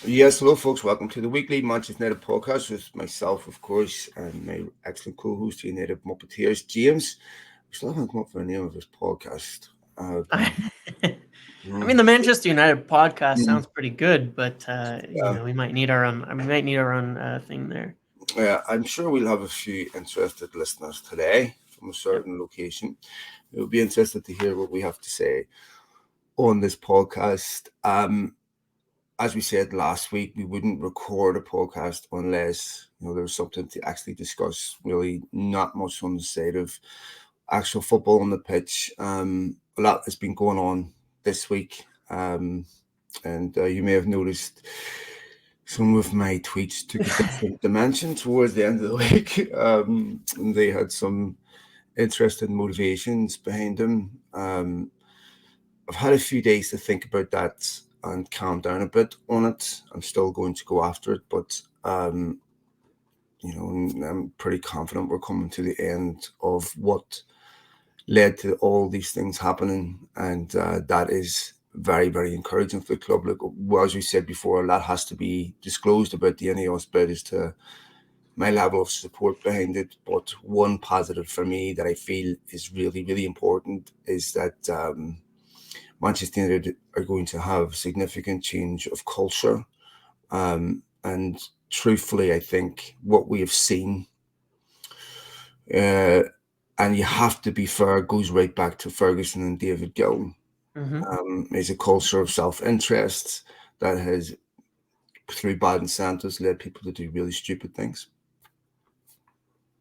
Yes, hello, folks. Welcome to the weekly Manchester United podcast with myself, of course, and my excellent co-host, the United Muppetiers, James. We still haven't come up with a name of this podcast. I, Um, I mm, mean, the Manchester United podcast mm, sounds pretty good, but yeah, we might need our own. We might need our own thing there. yeah, I'm sure we'll have a few interested listeners today from a Yep. certain location. You'll be interested to hear what we have to say on this podcast. As we said last week, we wouldn't record a podcast unless there was something to actually discuss. Really, not much on the side of actual football on the pitch. A lot has been going on this week, and you may have noticed some of my tweets took a different dimension towards the end of the week. They had some interesting motivations behind them. I've had a few days to think about that and calm down a bit on it. I'm still going to go after it, but I'm pretty confident we're coming to the end of what led to all these things happening, and that is very, very encouraging for the club. Like, well, as we said before, a lot has to be disclosed about the INEOS bid as to my level of support behind it. But one positive for me that I feel is really, really important is that Manchester United are going to have significant change of culture. And truthfully, I think what we have seen, uh, and you have to be fair, goes right back to Ferguson and David Gill. hmm Is a culture of self-interest that has, through bad incentives, led people to do really stupid things.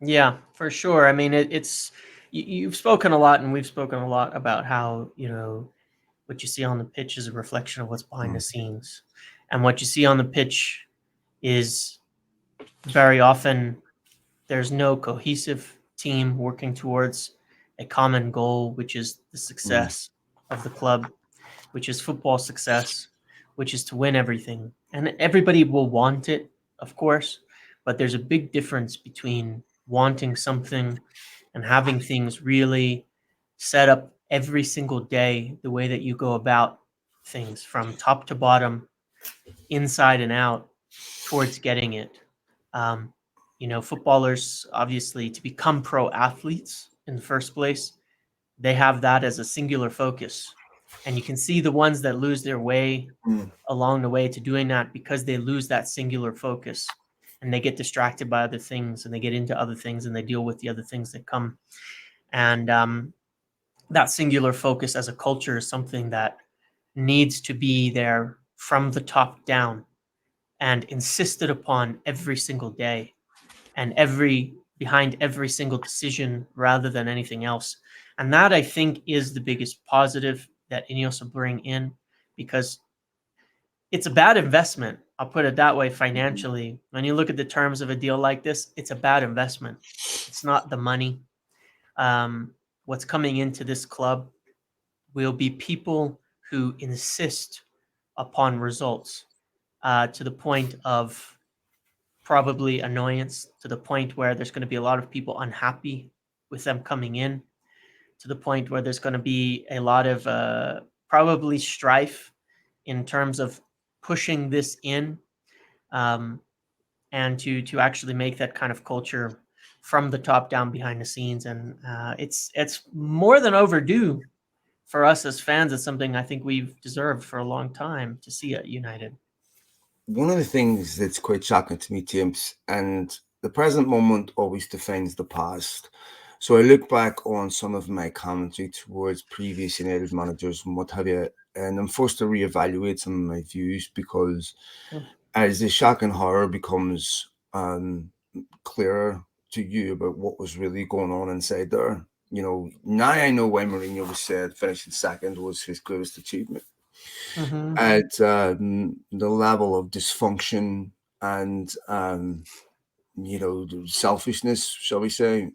Yeah, for sure. I mean, you've spoken a lot, and we've spoken a lot about how what you see on the pitch is a reflection of what's behind the Mm, scenes, and what you see on the pitch is very often there's no cohesive team working towards a common goal, which is the mm, success of the club, which is football success, which is to win everything. And everybody will want it, of course, but there's a big difference between wanting something and having things really set up every single day the way that you go about things from top to bottom, inside and out, towards getting it. Um, footballers, obviously, to become pro athletes in the first place, they have that as a singular focus. And you can see the ones that lose their way mm. along the way to doing that because they lose that singular focus and they get distracted by other things and they get into other things and they deal with the other things that come. And that singular focus as a culture is something that needs to be there from the top down and insisted upon every single day and every behind every single decision rather than anything else. And that I think is the biggest positive that INEOS will bring in because it's a bad investment. I'll put it that way financially. When you look at the terms of a deal like this, it's a bad investment. It's not the money. Um, what's coming into this club will be people who insist upon results to the point of probably annoyance, to the point where there's going to be a lot of people unhappy with them coming in, to the point where there's going to be a lot of probably strife in terms of pushing this in um, and to actually make that kind of culture from the top down behind the scenes. And it's more than overdue for us as fans. It's something I think we've deserved for a long time to see at United. One of the things that's quite shocking to me, James, and the present moment always defines the past. So I look back on some of my commentary towards previous United managers and what have you, and I'm forced to reevaluate some of my views because Yeah. as the shock and horror becomes clearer to you about what was really going on inside there, now I know why Mourinho was said finishing second was his greatest achievement. hmm At the level of dysfunction and the selfishness, shall we say,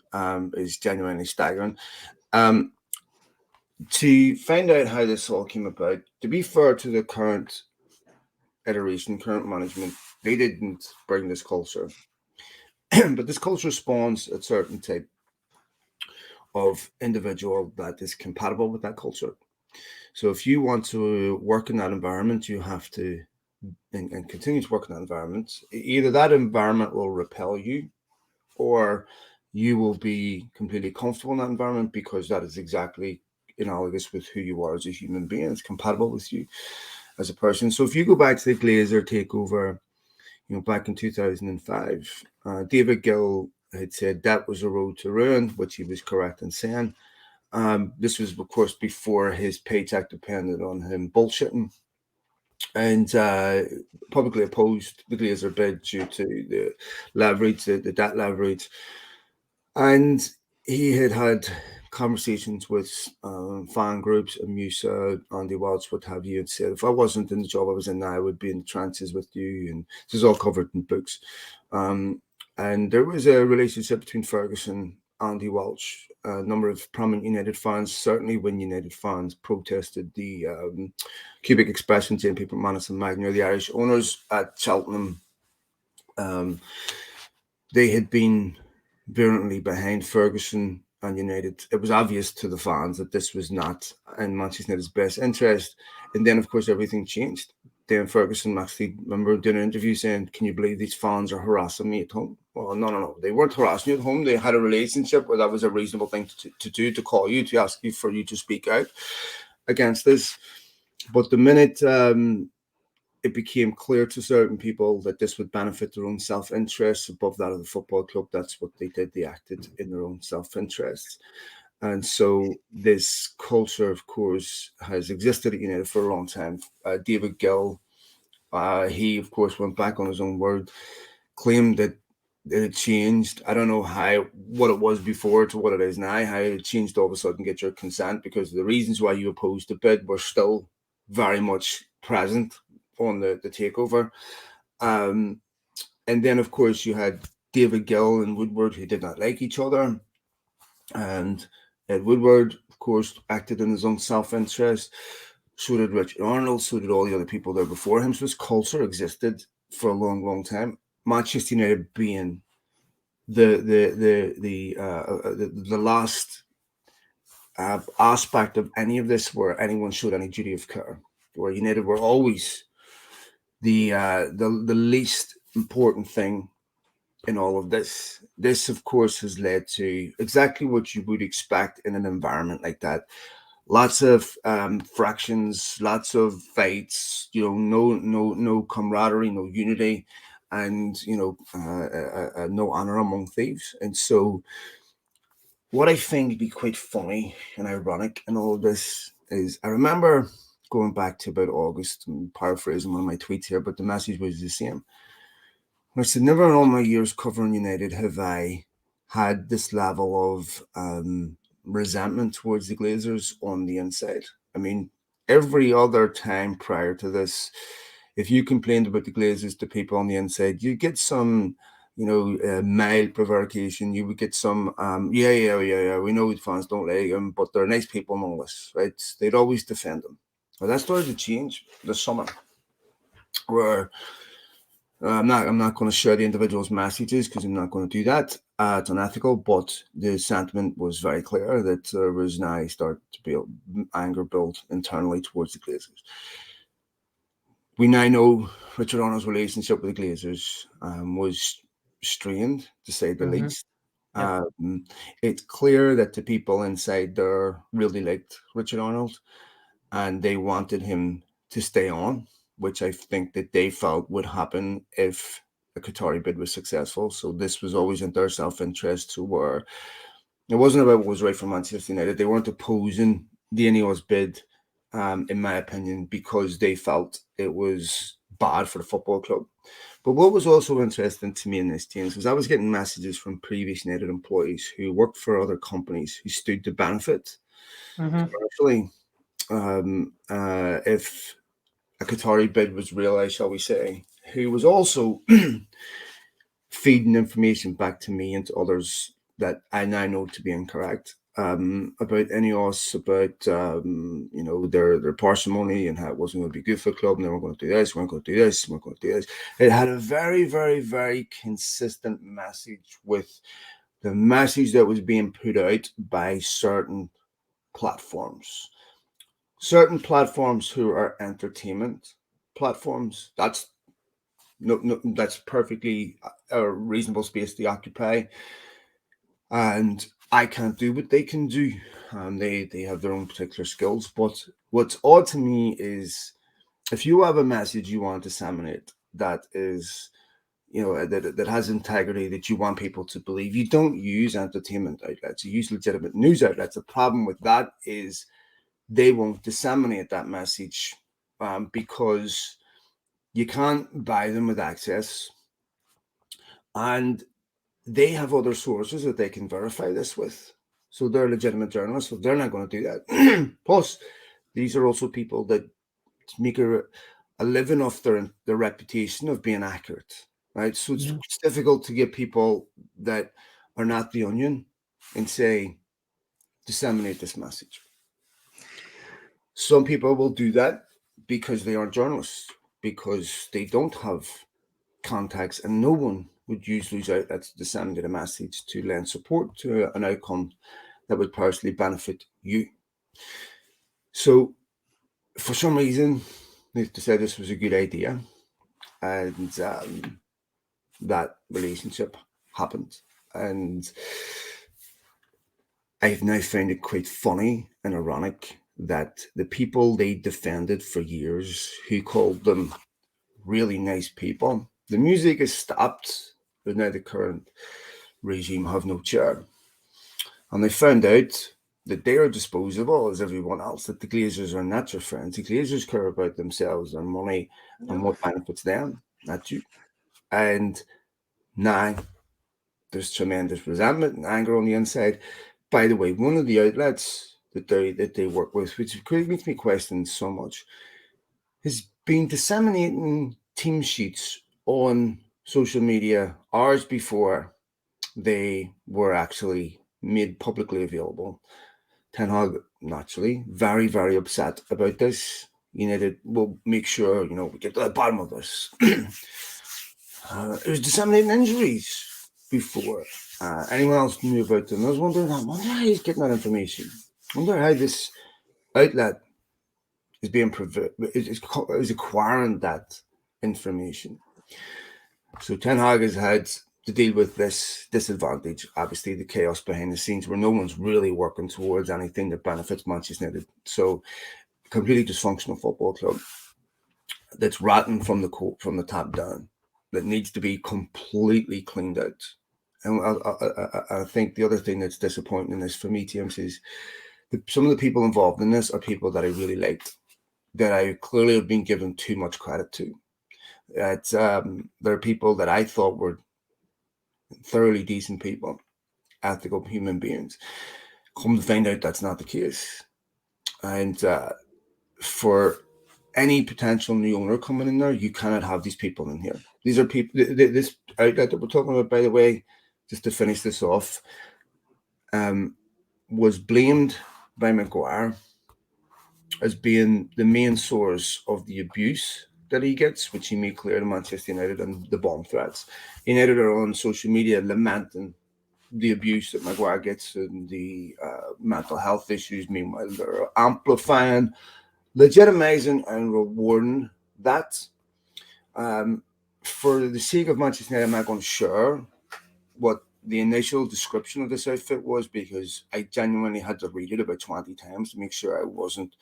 is genuinely staggering. Um, to find out how this all came about, to be fair to the current iteration, current management, they didn't bring this culture, but this culture spawns a certain type of individual that is compatible with that culture. So if you want to work in that environment, you have to and continue to work in that environment, either that environment will repel you, or you will be completely comfortable in that environment because that is exactly analogous with who you are as a human being. It's compatible with you as a person. So if you go back to the Glazer takeover, back in 2005, David Gill had said that was a road to ruin, which he was correct in saying. This was, of course, before his paycheck depended on him bullshitting, and publicly opposed the Glazer bid due to the leverage, the debt leverage. And he had conversations with fan groups, Musa, Andy Welch, what have you, and said, if I wasn't in the job I was in now, I would be in the trenches with you. And this is all covered in books. And there was a relationship between Ferguson, Andy Welch, a number of prominent United fans, certainly when United fans protested the cubic expression saying people Manus and Magner, the Irish owners at Cheltenham. They had been virulently behind Ferguson and United. It was obvious to the fans that this was not in Manchester United's best interest. And then, of course, everything changed. Then Ferguson actually, remember, doing an interview saying, can you believe these fans are harassing me at home? Well, no. They weren't harassing you at home. They had a relationship where that was a reasonable thing to do, to call you, to ask you for you to speak out against this. But the minute it became clear to certain people that this would benefit their own self-interest above that of the football club, that's what they did. They acted in their own self-interest. And so this culture, of course, has existed at United for a long time. David Gill, he, of course, went back on his own word, claimed that it had changed. I don't know what it was before to what it is now, how it changed all of a sudden, get your consent, because the reasons why you opposed the bid were still very much present on the takeover. And then, of course, you had David Gill and Woodward, who did not like each other. And Ed Woodward, of course, acted in his own self-interest. So did Richard Arnold. So did all the other people there before him. So this culture existed for a long, long time. Manchester United being the last aspect of any of this where anyone showed any duty of care, where United were always the least important thing in all of this. This, of course, has led to exactly what you would expect in an environment like that. Lots of fractions, lots of fights. No camaraderie, no unity, and no honor among thieves. And so, what I find to be quite funny and ironic in all of this is, I remember going back to about August, and paraphrasing one of my tweets here, but the message was the same. I said, never in all my years covering United have I had this level of resentment towards the Glazers on the inside. I mean, every other time prior to this, if you complained about the Glazers to people on the inside, you get some, mild provocation. You would get some, yeah. We know the fans don't like them, but they're nice people and all this, right? They'd always defend them. Well, that started to change this summer, where I'm not going to share the individual's messages because I'm not going to do that. It's unethical, but the sentiment was very clear that there was now start to be anger built internally towards the Glazers. We now know Richard Arnold's relationship with the Glazers was strained, to say the least. Yep. It's clear that the people inside there really liked Richard Arnold, and they wanted him to stay on, which I think that they felt would happen if a Qatari bid was successful. So this was always in their self-interest, to where it wasn't about what was right for Manchester United. They weren't opposing the INEOS bid, in my opinion, because they felt it was bad for the football club. But what was also interesting to me in this, James, was I was getting messages from previous United employees who worked for other companies who stood to benefit commercially if a Qatari bid was realised, shall we say, who was also feeding information back to me and to others that I now know to be incorrect, about INEOS, about their parsimony and how it wasn't going to be good for the club, and they were going to do this, weren't going to do this, weren't going to do this. It had a very, very, very consistent message with the message that was being put out by certain platforms who are entertainment, platforms. That's no, that's perfectly a reasonable space to occupy, and I can't do what they can do. They have their own particular skills. But what's odd to me is if you have a message you want to disseminate that is, that has integrity, that you want people to believe, you don't use entertainment outlets, you use legitimate news outlets. The problem with that is they won't disseminate that message, because you can't buy them with access, and they have other sources that they can verify this with. So they're legitimate journalists, so they're not going to do that. Plus, these are also people that make a living off their reputation of being accurate, right? So it's difficult to get people that are not the Onion and say, disseminate this message. Some people will do that because they aren't journalists, because they don't have contacts, and no one would use those outlets to disseminate a message to lend support to an outcome that would personally benefit you. So, for some reason, they decided this was a good idea, and that relationship happened. And I've now found it quite funny and ironic that the people they defended for years, who called them really nice people, the music has stopped, but now the current regime have no chair. And they found out that they are disposable as everyone else, that the Glazers are not your friends. The Glazers care about themselves, their money, and what benefits them, not you. And now there's tremendous resentment and anger on the inside. By the way, one of the outlets that they work with, which makes me question so much, has been disseminating team sheets on social media hours before they were actually made publicly available. Ten Hag, naturally, very, very upset about this. United will make sure, we get to the bottom of this. It was disseminating injuries before anyone else knew about them. I wonder how he's getting that information. I wonder how this outlet is being is acquiring that information. So Ten Hag has had to deal with this disadvantage, obviously the chaos behind the scenes where no one's really working towards anything that benefits Manchester United. So completely dysfunctional football club that's rotten from the top down, that needs to be completely cleaned out. And I think the other thing that's disappointing in this for me, James, is some of the people involved in this are people that I really liked, that I clearly have been given too much credit to. There are people that I thought were thoroughly decent people, ethical human beings. Come to find out that's not the case. And for any potential new owner coming in there, you cannot have these people in here. These are people, this outlet that we're talking about, by the way, just to finish this off, was blamed by Maguire as being the main source of the abuse that he gets, which he made clear to Manchester United, and the bomb threats. United are on social media lamenting the abuse that Maguire gets and the mental health issues. Meanwhile, they're amplifying, legitimizing, and rewarding that. For the sake of Manchester United, I'm not going to share what the initial description of this outfit was, because I genuinely had to read it about 20 times to make sure I wasn't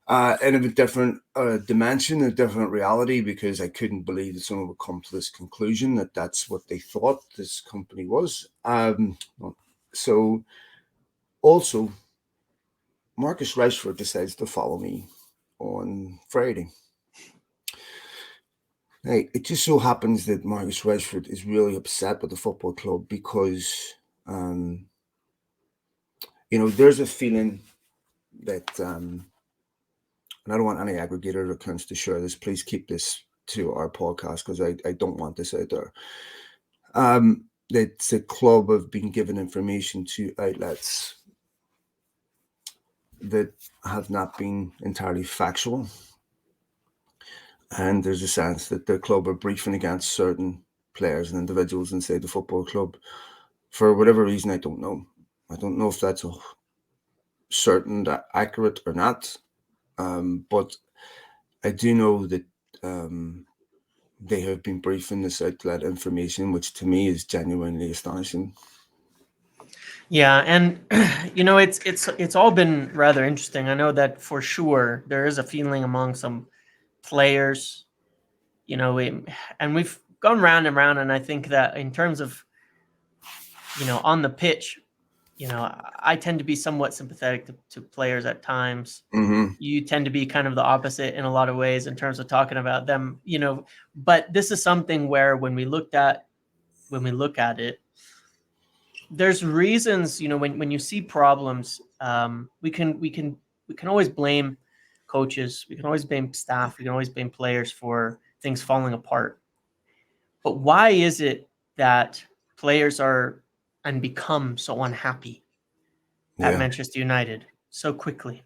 in a different dimension, a different reality, because I couldn't believe that someone would come to this conclusion that that's what they thought this company was. So also, Marcus Rashford decides to follow me on Friday. Hey, it just so happens that Marcus Rashford is really upset with the football club because, there's a feeling that, and I don't want any aggregator accounts to share this. Please keep this to our podcast because I don't want this out there. That the club have been given information to outlets that have not been entirely factual. And there's a sense that the club are briefing against certain players and individuals inside the football club for whatever reason. I don't know. I don't know if that's certain, that accurate or not. But I do know that they have been briefing us out that information, which to me is genuinely astonishing. Yeah, and it's all been rather interesting. I know that for sure there is a feeling among some players, and we've gone round and round, and I think that in terms of on the pitch, I tend to be somewhat sympathetic to players at times. Mm-hmm. You tend to be kind of the opposite in a lot of ways in terms of talking about them, but this is something where when we look at it, there's reasons, when you see problems, we can always blame coaches, we can always blame staff, we can always blame players for things falling apart. But why is it that players are and become so unhappy at Yeah. Manchester United so quickly?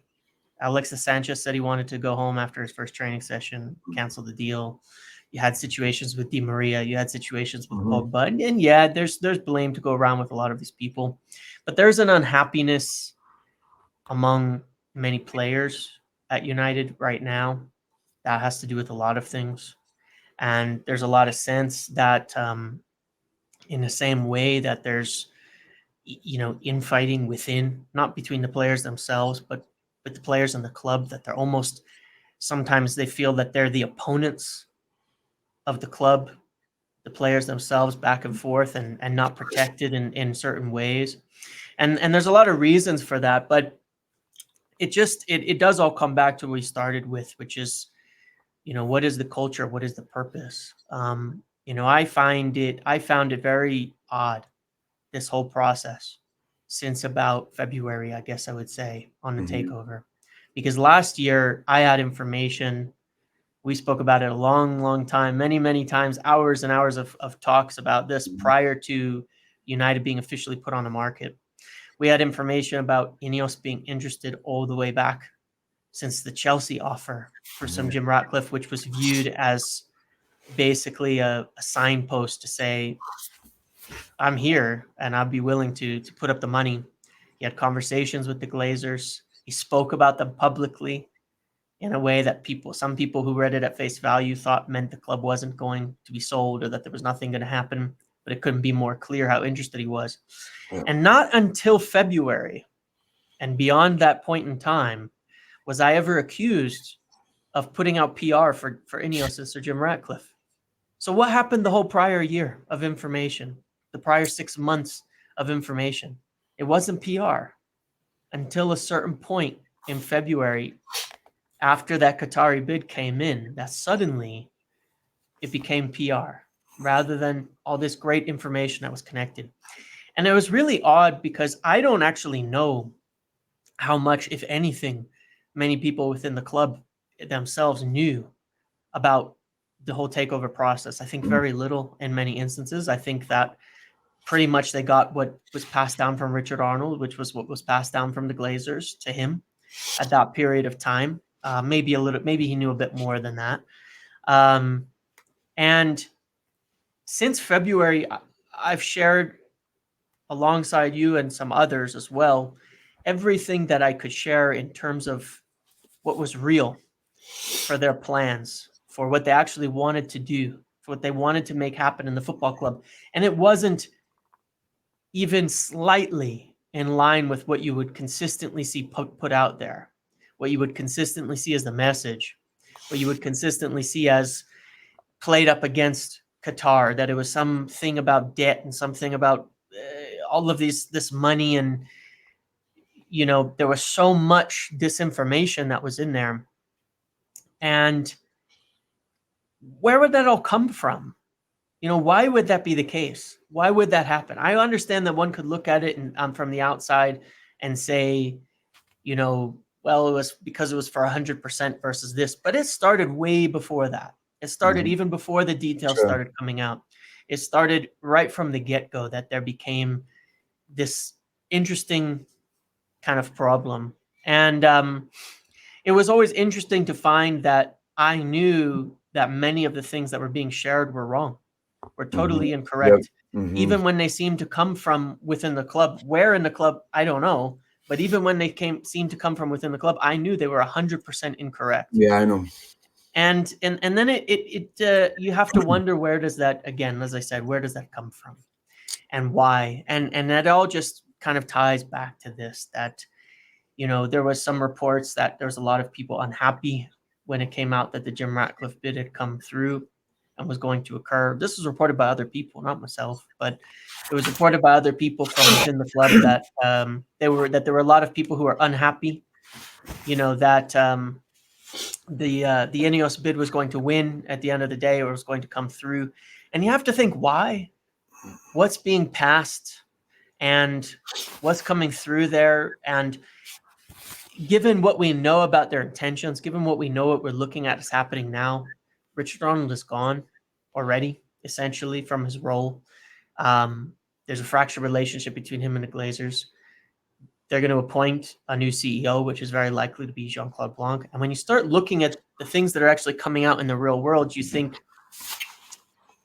Alexis Sanchez said he wanted to go home after his first training session, cancel the deal. You had situations with Di Maria, you had situations with Mm-hmm. Pogba, and yeah, there's blame to go around with a lot of these people, but there's an unhappiness among many players at United right now that has to do with a lot of things, and there's a lot of sense that in the same way that there's infighting within, not between the players themselves, but with the players in the club, that they're almost sometimes they feel that they're the opponents of the club, the players themselves, back and forth, and not protected in certain ways. And there's a lot of reasons for that, but it does all come back to what we started with, which is, what is the culture? What is the purpose? I found it very odd, this whole process, since about February, I guess I would say, on the Mm-hmm. takeover. Because last year I had information. We spoke about it a long, long time, many, many times, hours and hours of talks about this prior to United being officially put on the market. We had information about INEOS being interested all the way back since the Chelsea offer for some Jim Ratcliffe, which was viewed as basically a signpost to say, I'm here and I'd be willing to put up the money. He had conversations with the Glazers. He spoke about them publicly in a way that some people who read it at face value thought meant the club wasn't going to be sold or that there was nothing going to happen, but it couldn't be more clear how interested he was. Yeah. And not until February and beyond that point in time was I ever accused of putting out PR for INEOS and Sir Jim Ratcliffe. So what happened the whole prior year of information, the prior 6 months of information? It wasn't PR until a certain point in February, after that Qatari bid came in, that suddenly it became PR rather than all this great information that was connected. And it was really odd because I don't actually know how much, if anything, many people within the club themselves knew about the whole takeover process. I think very little in many instances. I think that pretty much they got what was passed down from Richard Arnold, which was what was passed down from the Glazers to him at that period of time. Maybe he knew a bit more than that. And since February, I've shared alongside you and some others as well, everything that I could share in terms of what was real for their plans, for what they actually wanted to do, for what they wanted to make happen in the football club. And it wasn't even slightly in line with what you would consistently see put out there, what you would consistently see as the message, what you would consistently see as played up against Qatar, that it was something about debt and something about all of this money. And, there was so much disinformation that was in there. And where would that all come from? Why would that be the case? Why would that happen? I understand that one could look at it and from the outside and say, well, it was because it was for 100% versus this, but it started way before that. It started even before the details started coming out. It started right from the get-go that there became this interesting kind of problem. And it was always interesting to find that I knew that many of the things that were being shared were wrong, were totally incorrect, even when they seemed to come from within the club. Where in the club, I don't know. But even when they seemed to come from within the club, I knew they were 100% incorrect. Yeah, I know. And then you have to wonder, where does that, again, as I said, where does that come from and why? And that all just kind of ties back to this, that, there was some reports that there was a lot of people unhappy when it came out that the Jim Ratcliffe bid had come through and was going to occur. This was reported by other people, not myself, but it was reported by other people from within the club that there were a lot of people who were unhappy, that the INEOS bid was going to win at the end of the day, or was going to come through. And you have to think, why? What's being passed and what's coming through there? And given what we know about their intentions, given what we know, what we're looking at is happening now, Richard Arnold is gone already, essentially, from his role. There's a fractured relationship between him and the Glazers. They're going to appoint a new CEO, which is very likely to be Jean-Claude Blanc. And when you start looking at the things that are actually coming out in the real world, you think,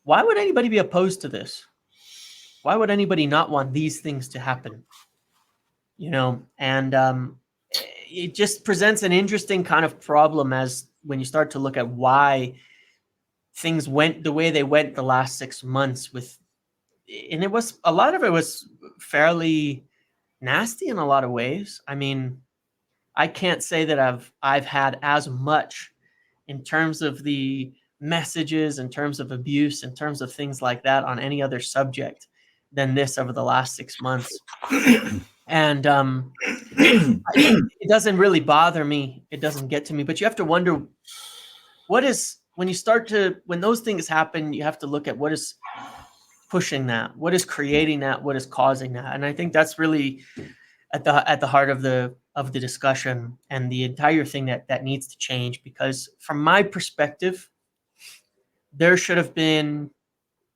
why would anybody be opposed to this? Why would anybody not want these things to happen? And it just presents an interesting kind of problem as when you start to look at why things went the way they went the last 6 months and it was, a lot of it was fairly nasty in a lot of ways. I mean, I can't say that I've had as much in terms of the messages, in terms of abuse, in terms of things like that on any other subject than this over the last 6 months. And it doesn't really bother me. It doesn't get to me, but you have to wonder, when those things happen, you have to look at what is pushing that, what is creating that, what is causing that. And I think that's really at the heart of the discussion and the entire thing that needs to change. Because from my perspective, there should have been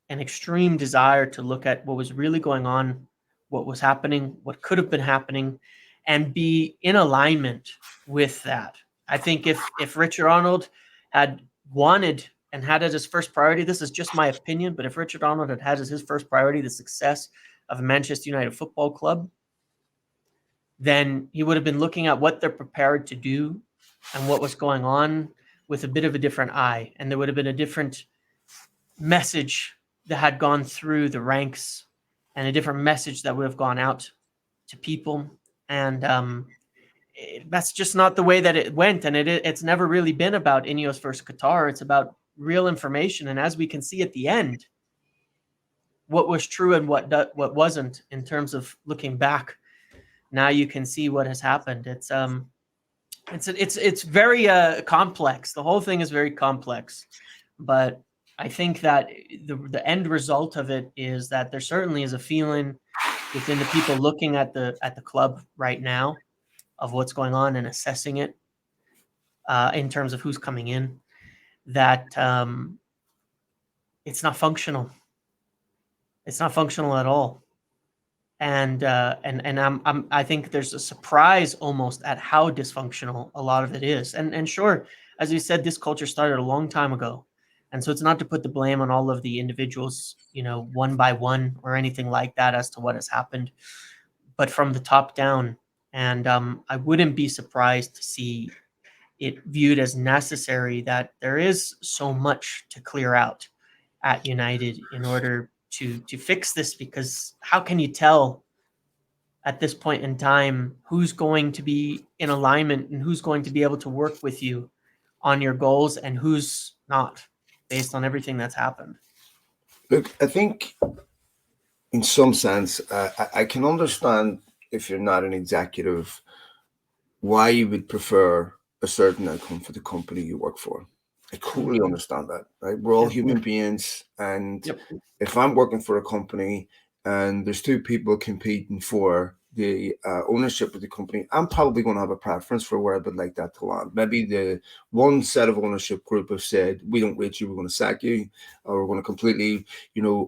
an extreme desire to look at what was really going on, what was happening, what could have been happening, and be in alignment with that. I think if Richard Arnold had wanted and had as his first priority, this is just my opinion, but if Richard Arnold had as his first priority the success of Manchester United Football Club, then he would have been looking at what they're prepared to do and what was going on with a bit of a different eye. And there would have been a different message that had gone through the ranks, and a different message that would have gone out to people. And that's just not the way that it went. And it's never really been about INEOS versus Qatar. It's about real information. And as we can see at the end, what was true and what wasn't, in terms of looking back. Now you can see what has happened. It's very complex. The whole thing is very complex, but I think that the end result of it is that there certainly is a feeling within the people looking at the club right now of what's going on and assessing it in terms of who's coming in, that it's not functional. It's not functional at all. And I think there's a surprise almost at how dysfunctional a lot of it is. And sure, as you said, this culture started a long time ago. And so it's not to put the blame on all of the individuals, one by one or anything like that as to what has happened, but from the top down. And I wouldn't be surprised to see it viewed as necessary that there is so much to clear out at United in order to fix this, because how can you tell at this point in time who's going to be in alignment and who's going to be able to work with you on your goals and who's not, based on everything that's happened? Look, I think in some sense, I can understand, if you're not an executive, why you would prefer a certain outcome for the company you work for. I totally understand that, right? We're all human beings, and if I'm working for a company and there's two people competing for the ownership of the company, I'm probably going to have a preference for where I would like that to land. Maybe the one set of ownership group have said, we don't rate you, we're going to sack you, or we're going to completely,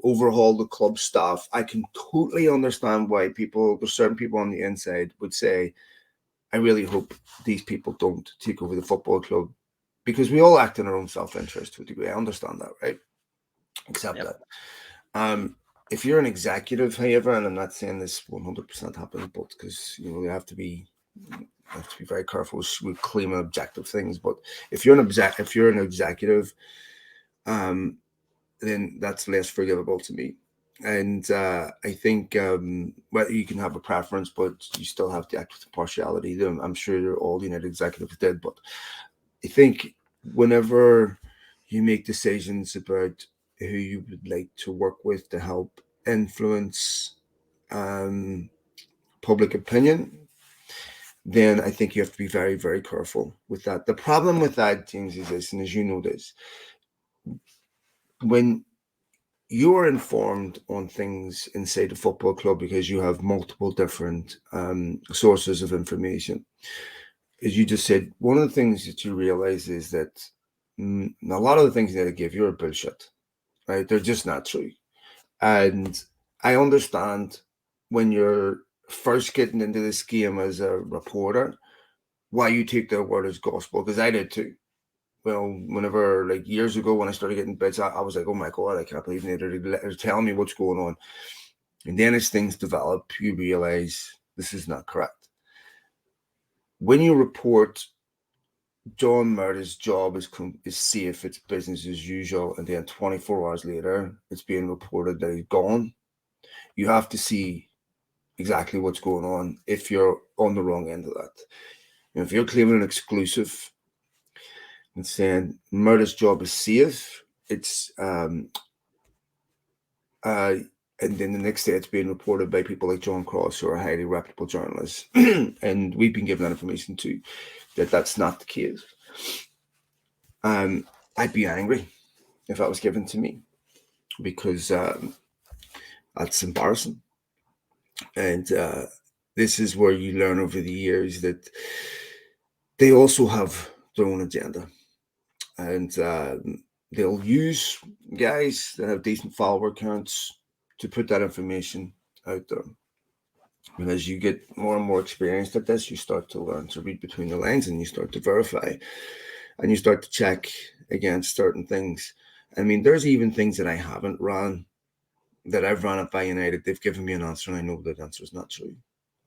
overhaul the club staff. I can totally understand why there's certain people on the inside would say, I really hope these people don't take over the football club, because we all act in our own self-interest to a degree. I understand that, right? Accept that. If you're an executive, however, and I'm not saying this 100% happens, but because you have to be I have to be very careful with claiming objective things. But if you're an executive, um, then that's less forgivable to me. And I think well, you can have a preference, but you still have to act with impartiality. I'm sure all United executives did, but I think whenever you make decisions about who you would like to work with to help influence um, public opinion, then I think you have to be very, very careful with that. The problem with that, James, is this, and as you know this, when you are informed on things inside the football club because you have multiple different sources of information. As you just said, one of the things that you realize is that a lot of the things that they give you are bullshit, right? They're just not true. And I understand when you're first getting into this game as a reporter, why you take their word as gospel, because I did too. Well, whenever like years ago when I started getting bits, I was like, oh my God, I can't believe they're telling me what's going on. And then as things develop, you realize this is not correct. When you report John Murray's job is safe, it's business as usual, and then 24 hours later, it's being reported that he's gone, you have to see exactly what's going on if you're on the wrong end of that. If you're claiming an exclusive and saying Murray's job is safe, it's uh, and then the next day it's being reported by people like John Cross, who are highly reputable journalists, and we've been given that information too, that that's not the case. I'd be angry if that was given to me because that's embarrassing. And this is where you learn over the years that they also have their own agenda, and they'll use guys that have decent follower counts to put that information out there. And as you get more and more experienced at this, you start to learn to read between the lines and you start to verify and you start to check against certain things. I mean, there's even things that I haven't run that I've run it by United. They've given me an answer and I know that answer is not true.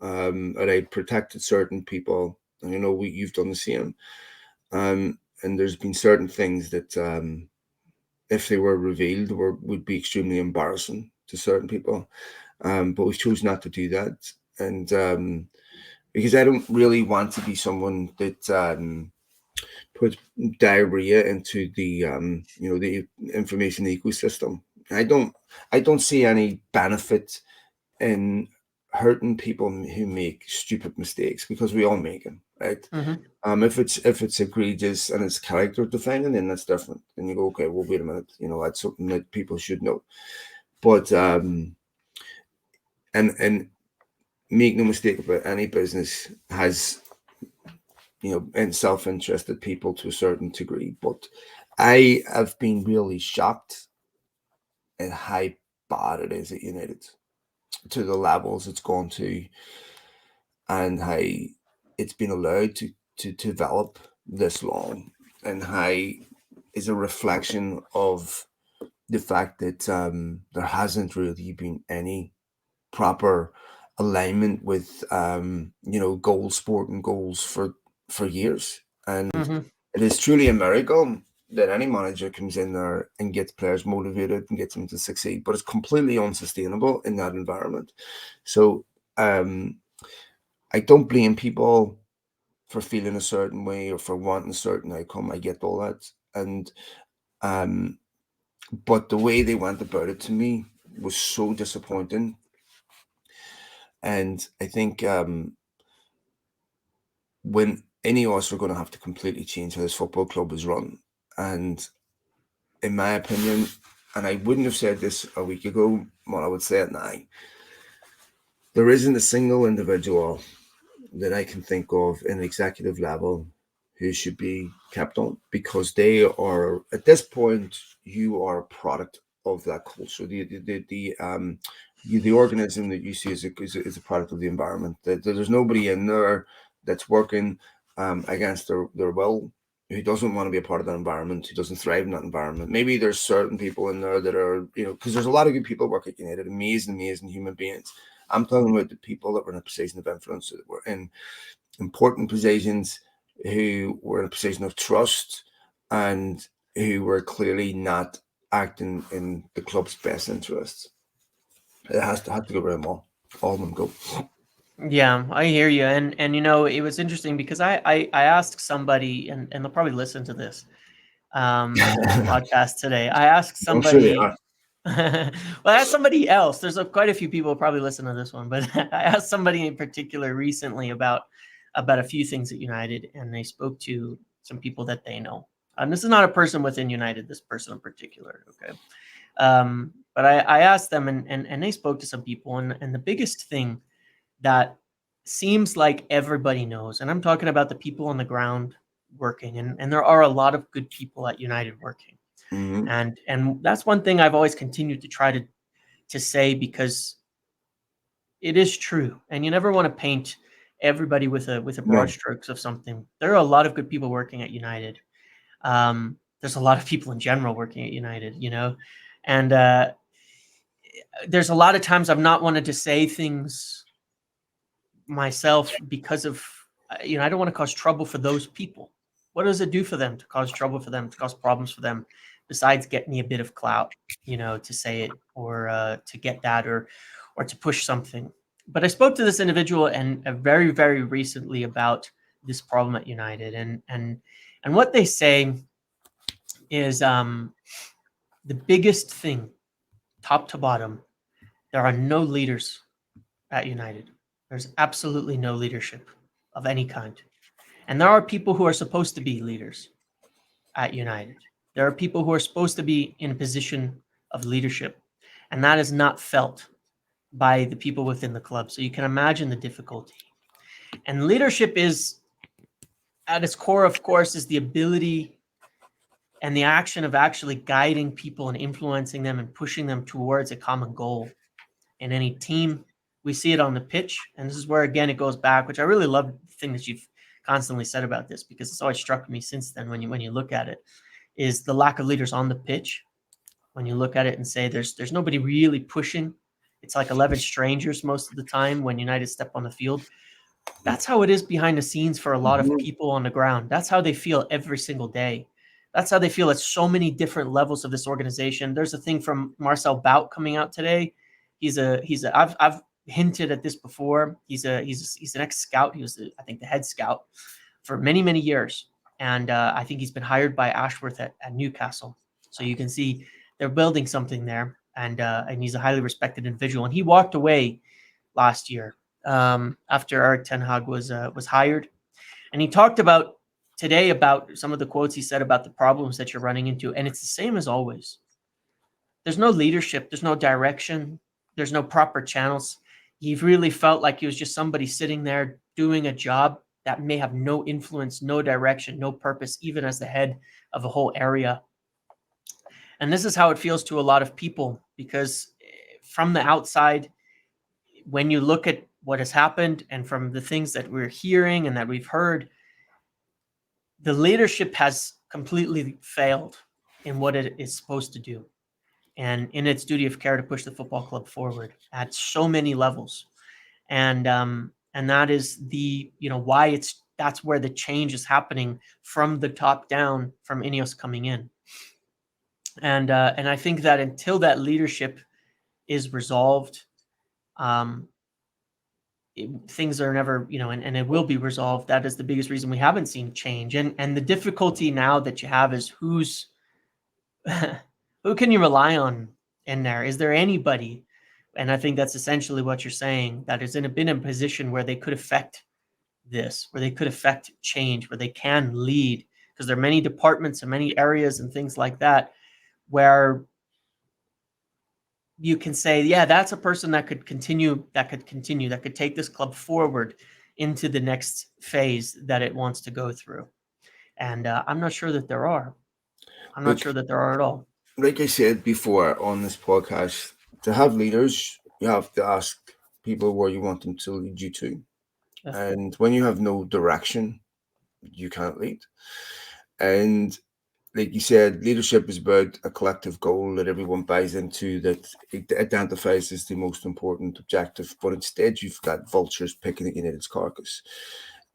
And I protected certain people, and you know, you've done the same. And there's been certain things that, if they were revealed, would be extremely embarrassing to certain people. But we chose not to do that, and because I don't really want to be someone that puts diarrhea into the the information ecosystem. I don't I don't see any benefit in hurting people who make stupid mistakes because we all make them, right? Mm-hmm. If it's egregious and it's character defining, then that's different. Then you go, okay, well, wait a minute, that's something that people should know. But and make no mistake about any business has and self-interested people to a certain degree. But I have been really shocked at how bad it is at United, to the levels it's gone to, and how it's been allowed to develop this long, and how is a reflection of the fact that there hasn't really been any proper alignment with goal sport and goals for years. And Mm-hmm. it is truly a miracle that any manager comes in there and gets players motivated and gets them to succeed, but it's completely unsustainable in that environment. So I don't blame people for feeling a certain way or for wanting a certain outcome. I get all that. And um but the way they went about it to me was so disappointing. And I think when INEOS are going to have to completely change how this football club is run. And in my opinion, and I wouldn't have said this a week ago, well, I would say it now, there isn't a single individual that I can think of in executive level who should be kept on, because they are, at this point, you are a product of that culture. The organism that you see is a product of the environment. There's nobody in there that's working against their will, who doesn't want to be a part of that environment, who doesn't thrive in that environment. Maybe there's certain people in there that are, because there's a lot of good people work at United, amazing human beings. I'm talking about the people that were in a position of influence, that were in important positions, who were in a position of trust, and who were clearly not acting in the club's best interests. It has to have to go around all of them go. Yeah, I hear you. And it was interesting because I asked somebody, and they'll probably listen to this podcast today. I asked I'm sure they somebody. are. Well, I asked somebody else. There's quite a few people who probably listen to this one, but I asked somebody in particular recently about a few things at United, and they spoke to some people that they know. And this is not a person within United. This person in particular, okay. But I asked them, and they spoke to some people, and the biggest thing that seems like everybody knows, and I'm talking about the people on the ground working, and there are a lot of good people at United working. Mm-hmm. And that's one thing I've always continued to try to say, because it is true, and you never want to paint everybody with a broad No, strokes of something. There are a lot of good people working at United. There's a lot of people in general working at United, and there's a lot of times I've not wanted to say things myself because of I don't want to cause trouble for those people. What does it do for them to cause trouble for them, to cause problems for them, besides get me a bit of clout, to say it, or to get that, or to push something? But I spoke to this individual, and very, very recently, about this problem at United, and what they say is, the biggest thing, top to bottom, there are no leaders at United. There's absolutely no leadership of any kind. And there are people who are supposed to be leaders at United. There are people who are supposed to be in a position of leadership, and that is not felt by the people within the club. So you can imagine the difficulty. And leadership is, at its core, of course, is the ability and the action of actually guiding people and influencing them and pushing them towards a common goal. In any team, we see it on the pitch, and this is where, again, it goes back, which I really love the thing that you've constantly said about this, because it's always struck me since then, when you look at it, is the lack of leaders on the pitch. When you look at it and say there's nobody really pushing, it's like 11 strangers most of the time when United step on the field. That's how it is behind the scenes for a lot of mm-hmm. people on the ground. That's how they feel every single day. That's how they feel at so many different levels of this organization. There's a thing from Marcel Bout coming out today. I've hinted at this before. He's an ex-scout. He was, I think, the head scout for many, many years. And I think he's been hired by Ashworth at Newcastle. So you can see they're building something there. And he's a highly respected individual. And he walked away last year, after Eric Ten Hag was hired. And he talked about today about some of the quotes he said about the problems that you're running into. And it's the same as always. There's no leadership. There's no direction. There's no proper channels. He really felt like he was just somebody sitting there doing a job that may have no influence, no direction, no purpose, even as the head of a whole area. And this is how it feels to a lot of people, because from the outside, when you look at what has happened and from the things that we're hearing and that we've heard, the leadership has completely failed in what it is supposed to do, and in its duty of care to push the football club forward at so many levels. And that is the, why that's where the change is happening, from the top down, from INEOS coming in. And I think that until that leadership is resolved, things are never, and it will be resolved. That is the biggest reason we haven't seen change. And the difficulty now that you have is who can you rely on in there? Is there anybody? And I think that's essentially what you're saying, that has been in a position where they could affect this, where they could affect change, where they can lead, because there are many departments and many areas and things like that where you can say, yeah, that's a person that could take this club forward into the next phase that it wants to go through. And I'm not sure that there are. I'm not Look, sure that there are at all. like I said before on this podcast, to have leaders, you have to ask people where you want them to lead you to. Yeah. And when you have no direction, you can't lead. And like you said, leadership is about a collective goal that everyone buys into, that it identifies as the most important objective. But instead, you've got vultures picking at United's carcass,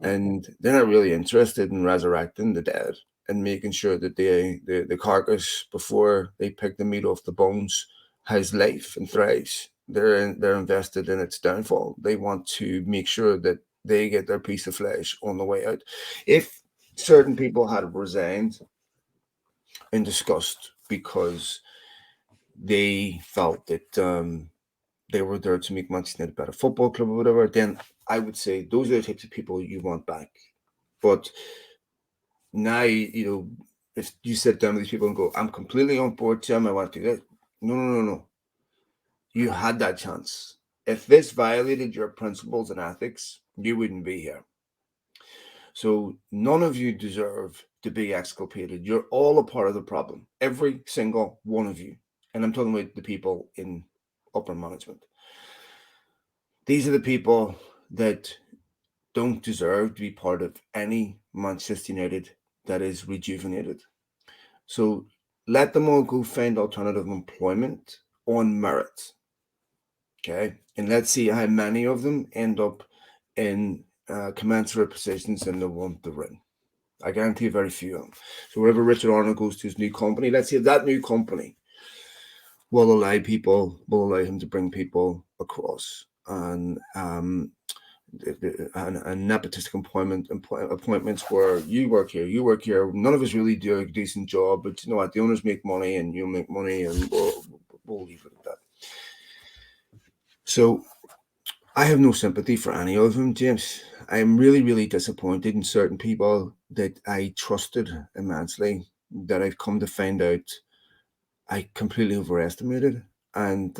and they're not really interested in resurrecting the dead and making sure that the carcass, before they pick the meat off the bones, has life and thrives. They're invested in its downfall. They want to make sure that they get their piece of flesh on the way out. If certain people had resigned in disgust because they felt that they were there to make Manchester United a better football club or whatever, then I would say those are the types of people you want back. But now, if you sit down with these people and go, I'm completely on board, Tim, I want to do this. No, no, no, no. You had that chance. If this violated your principles and ethics, you wouldn't be here. So none of you deserve to be exculpated. You're all a part of the problem, every single one of you. And I'm talking about the people in upper management. These are the people that don't deserve to be part of any Manchester United that is rejuvenated. So let them all go find alternative employment on merit. Okay. And let's see how many of them end up in commensurate positions in the one they're in. I guarantee very few of them. So wherever Richard Arnold goes to his new company, let's see if that new company will allow him to bring people across. And nepotistic appointments where you work here. None of us really do a decent job, but you know what? The owners make money, and you make money, and we'll leave it at that. So I have no sympathy for any of them, James. I'm really, really disappointed in certain people that I trusted immensely, that I've come to find out I completely overestimated. And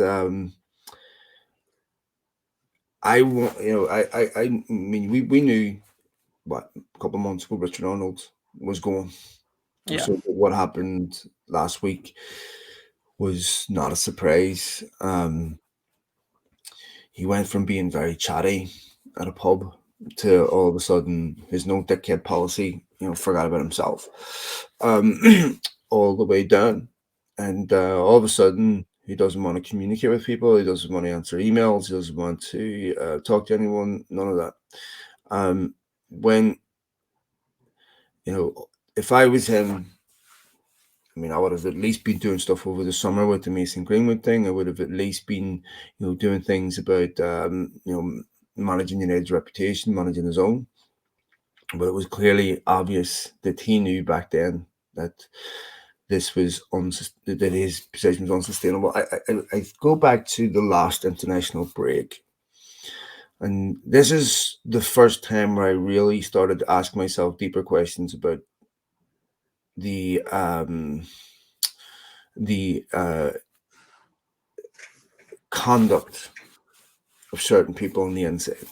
I want, I mean, we knew what a couple of months ago Richard Arnold was going. Yeah. So what happened last week was not a surprise. He went from being very chatty at a pub to all of a sudden his no dickhead policy, forgot about himself, all the way down. And all of a sudden, he doesn't want to communicate with people. He doesn't want to answer emails. He doesn't want to talk to anyone. None of that. When, if I was him, I mean, I would have at least been doing stuff over the summer with the Mason Greenwood thing. I would have at least been, doing things about, managing United's reputation, managing his own. But it was clearly obvious that he knew back then that this was that his position was unsustainable. I go back to the last international break, and this is the first time where I really started to ask myself deeper questions about the conduct of certain people on the inside.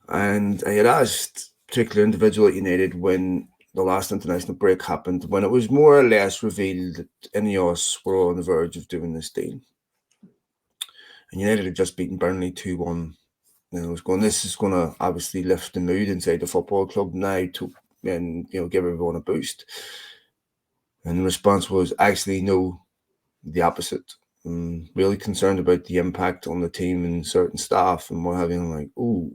And I had asked particular individual at United when the last international break happened, when it was more or less revealed that INEOS were on the verge of doing this deal. And United had just beaten Burnley 2-1. And I was going, this is going to obviously lift the mood inside the football club now and give everyone a boost. And the response was actually no, the opposite. I'm really concerned about the impact on the team and certain staff and what have you. I'm like, ooh,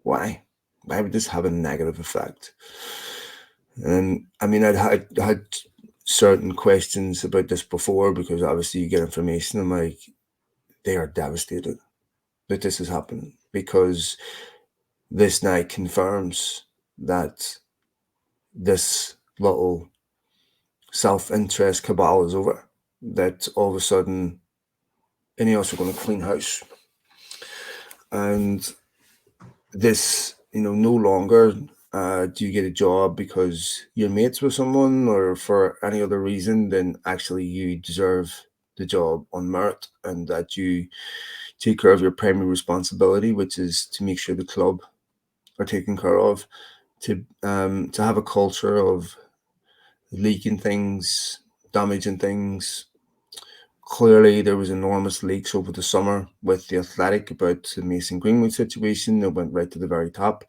why? Why would this have a negative effect? And I mean, I'd had certain questions about this before, because obviously you get information. I'm like, they are devastated that this is happening, because this now confirms that this little self-interest cabal is over. That all of a sudden, INEOS are going to clean house, and this, no longer do you get a job because you're mates with someone or for any other reason than actually you deserve the job on merit, and that you take care of your primary responsibility, which is to make sure the club are taken care of, to have a culture of leaking things, damaging things. Clearly, there was enormous leaks over the summer with the Athletic about the Mason Greenwood situation. It went right to the very top.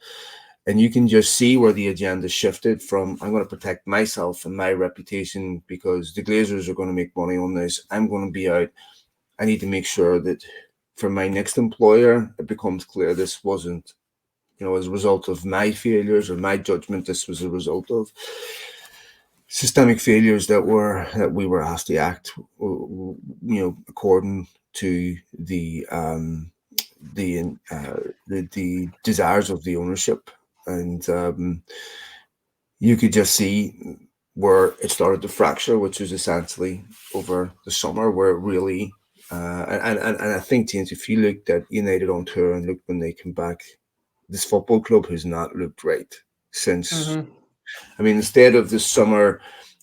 And you can just see where the agenda shifted from, I'm going to protect myself and my reputation because the Glazers are going to make money on this. I'm going to be out. I need to make sure that for my next employer, it becomes clear this wasn't, as a result of my failures or my judgment. This was a result of systemic failures that we were asked to act, according to the the desires of the ownership. And you could just see where it started to fracture, which was essentially over the summer, where it really and I think, James, if you looked at United on tour and looked when they came back, this football club has not looked right since. Mm-hmm. I mean, instead of this summer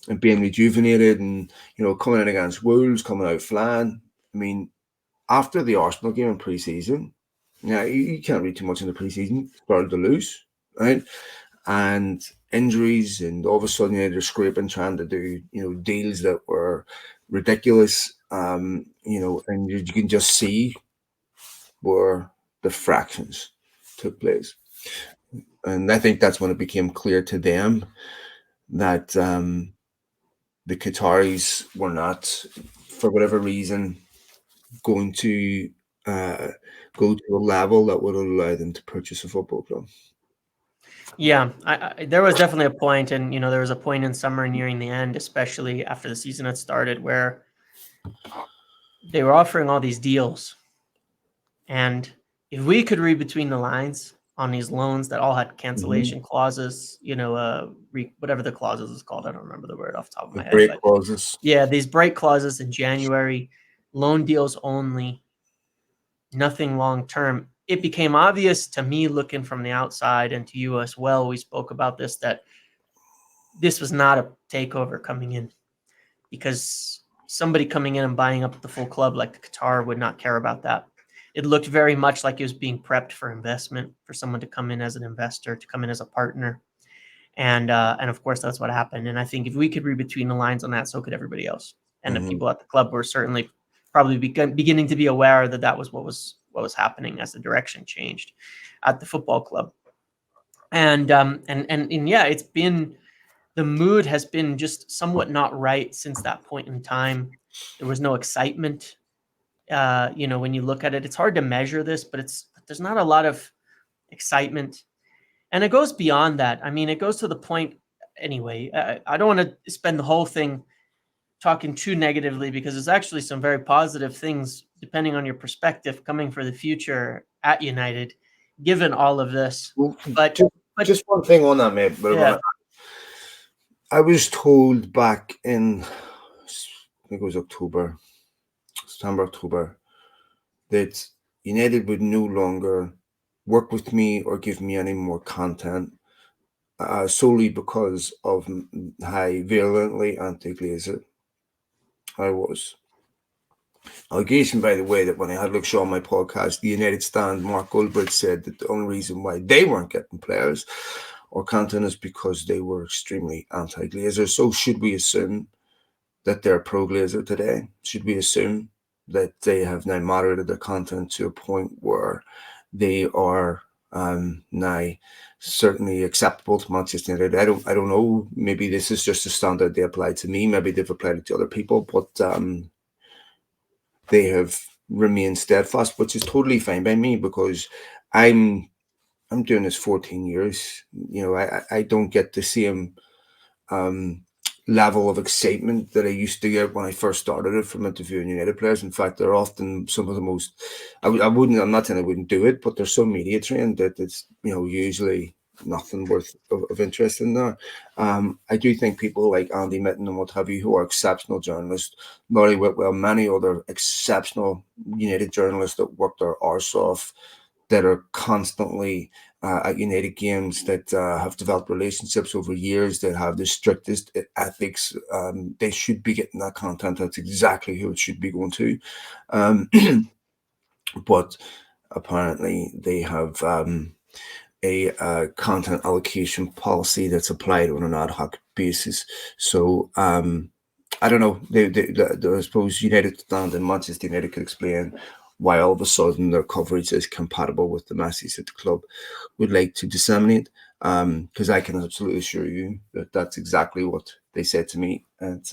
and being rejuvenated and coming out against Wolves, coming out flying. I mean, after the Arsenal game in pre-season, you can't read too much in the pre-season. Started to lose, right? And injuries, and all of a sudden they're scraping, trying to do deals that were ridiculous. And you can just see where the fractions took place. And I think that's when it became clear to them that the Qataris were not, for whatever reason, going to uh, go to a level that would allow them to purchase a football club. Yeah, there was definitely a point, and there was a point in summer nearing the end, especially after the season had started, where they were offering all these deals, and if we could read between the lines on these loans that all had cancellation clauses, whatever the clauses is called, I don't remember the word off the top of The my head, break but clauses. yeah, these break clauses in January, loan deals only, nothing long term. It became obvious to me looking from the outside, and to you as well, we spoke about this, that this was not a takeover coming in, because somebody coming in and buying up the full club like the Qatar would not care about that. It looked very much like it was being prepped for investment, for someone to come in as an investor, to come in as a partner. And of course, that's what happened. And I think if we could read between the lines on that, so could everybody else. And the people at the club were certainly probably beginning to be aware that that was what was happening as the direction changed at the football club. And yeah, it's been, the mood has been just somewhat not right since that point in time. There was no excitement. When you look at it, it's hard to measure this, but there's not a lot of excitement. And it goes beyond that. I mean, it goes to the point, anyway, I don't want to spend the whole thing talking too negatively, because there's actually some very positive things, depending on your perspective, coming for the future at United, given all of this. Well, But just one thing on that, mate. yeah. I was told back in, I think it was September, October, that United would no longer work with me or give me any more content, solely because of how virulently anti-Glazer I was. Allegation, by the way, that when I had Luke Shaw on my podcast, the United stand, Mark Goldberg, said that the only reason why they weren't getting players or content is because they were extremely anti-Glazer. So should we assume that they're pro-Glazer today? Should we assume that they have now moderated their content to a point where they are now certainly acceptable to Manchester United? I don't know. Maybe this is just a standard they applied to me. Maybe they've applied it to other people, but they have remained steadfast, which is totally fine by me, because I'm doing this 14 years. I don't get the same level of excitement that I used to get when I first started it from interviewing United players. In fact, they're often some of the most. I'm not saying I wouldn't do it, but there's so media trained that it's usually nothing worth of interest in there. I do think people like Andy Mitten and what have you, who are exceptional journalists, Laurie Whitwell, many other exceptional United journalists that work their arse off, that are constantly at United games, that have developed relationships over years, that have the strictest ethics. They should be getting that content. That's exactly who it should be going to. But apparently they have a content allocation policy that's applied on an ad hoc basis. So I don't know. I suppose United stand and Manchester United could explain why all of a sudden their coverage is compatible with the messages that the club would like to disseminate. Because I can absolutely assure you that that's exactly what they said to me, and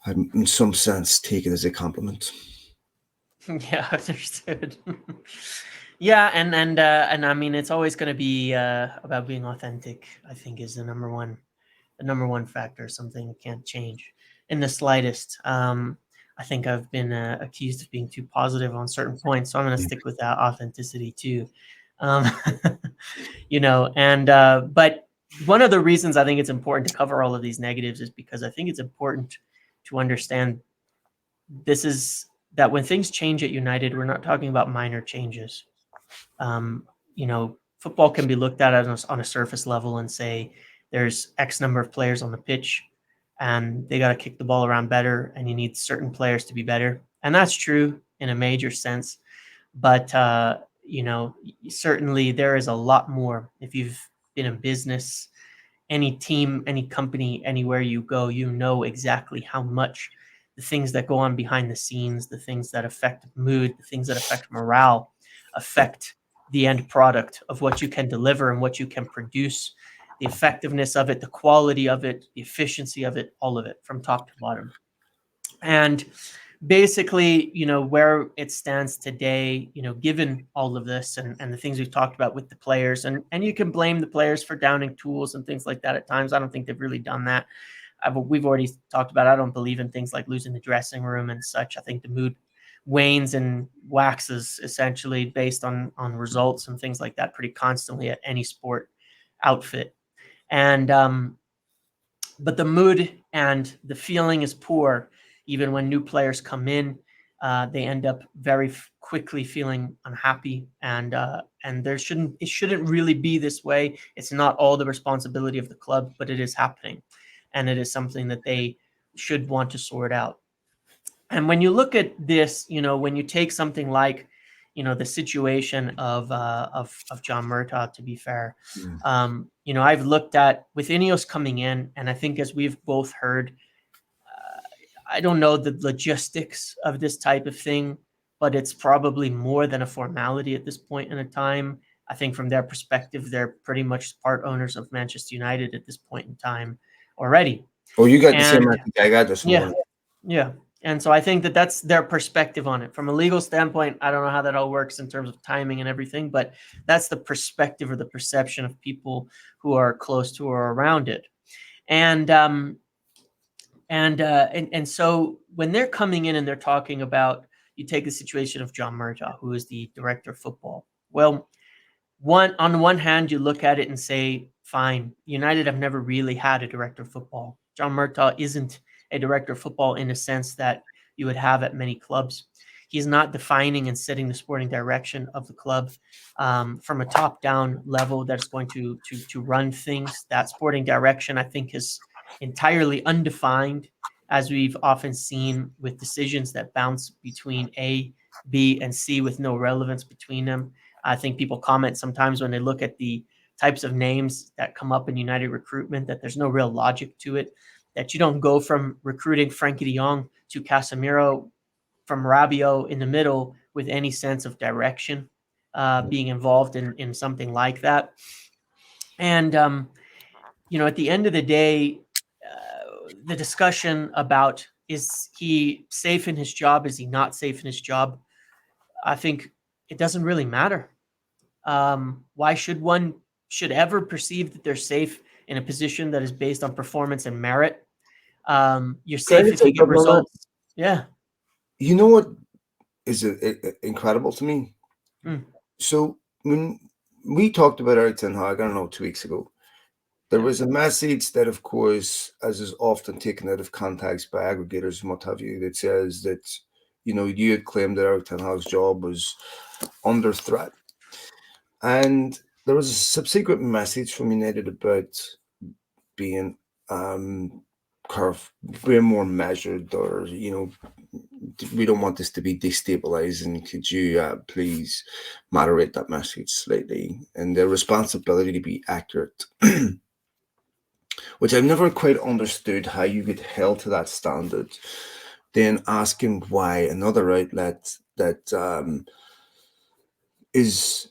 I'm in some sense take it as a compliment. Yeah, understood. Yeah, and I mean, it's always going to be about being authentic. I think is the number one factor. Something you can't change in the slightest. I think I've been accused of being too positive on certain points, so I'm going to stick with that authenticity too. Um, but one of the reasons I think it's important to cover all of these negatives is because I think it's important to understand this is that when things change at United, we're not talking about minor changes. Um, Football can be looked at on a surface level and say there's X number of players on the pitch and they got to kick the ball around better and you need certain players to be better. And that's true in a major sense. But, certainly there is a lot more. If you've been in business, any team, any company, anywhere you go, you know exactly how much the things that go on behind the scenes, the things that affect mood, the things that affect morale, affect the end product of what you can deliver and what you can produce, the effectiveness of it, the quality of it, the efficiency of it, all of it from top to bottom. And basically, where it stands today, given all of this and the things we've talked about with the players, and you can blame the players for downing tools and things like that at times. I don't think they've really done that. We've already talked about, I don't believe in things like losing the dressing room and such. I think the mood wanes and waxes essentially based on results and things like that pretty constantly at any sport outfit. And but the mood and the feeling is poor even when new players come in. They end up very quickly feeling unhappy, and it shouldn't really be this way. It's not all the responsibility of the club, but it is happening, and it is something that they should want to sort out. And when you look at this, when you take something like, the situation of John Murtaugh, to be fair, I've looked at with INEOS coming in, and I think as we've both heard, I don't know the logistics of this type of thing, but it's probably more than a formality at this point in a time. I think from their perspective, they're pretty much part owners of Manchester United at this point in time already. Oh, you got the same And message I got this yeah, morning. yeah. And so I think that that's their perspective on it. From a legal standpoint, I don't know how that all works in terms of timing and everything, but that's the perspective or the perception of people who are close to or around it. And so when they're coming in and they're talking about, you take the situation of John Murtaugh, who is the director of football. Well, on the one hand, you look at it and say, fine, United have never really had a director of football. John Murtaugh isn't a director of football in a sense that you would have at many clubs. He's not defining and setting the sporting direction of the club from a top-down level that's going to run things. That sporting direction, I think, is entirely undefined, as we've often seen with decisions that bounce between A, B, and C with no relevance between them. I think people comment sometimes when they look at the types of names that come up in United recruitment that there's no real logic to it, that you don't go from recruiting Frankie de Jong to Casemiro from Rabiot in the middle with any sense of direction being involved in something like that. And, at the end of the day, the discussion about, is he safe in his job? Is he not safe in his job? I think it doesn't really matter. Why should one should ever perceive that they're safe in a position that is based on performance and merit? You're Can safe I if you take get up on that? results. Yeah. You know what is incredible to me? Mm. So when we talked about Eric Ten Hag, I don't know, 2 weeks ago, there Yeah. was a message that, of course, as is often taken out of context by aggregators and what have you, that says that, you had claimed that Eric Ten Hag's job was under threat. And there was a subsequent message from United about being being more measured, or we don't want this to be destabilizing. Could you please moderate that message slightly? And the responsibility to be accurate, which I've never quite understood how you get held to that standard. Then asking why another outlet that is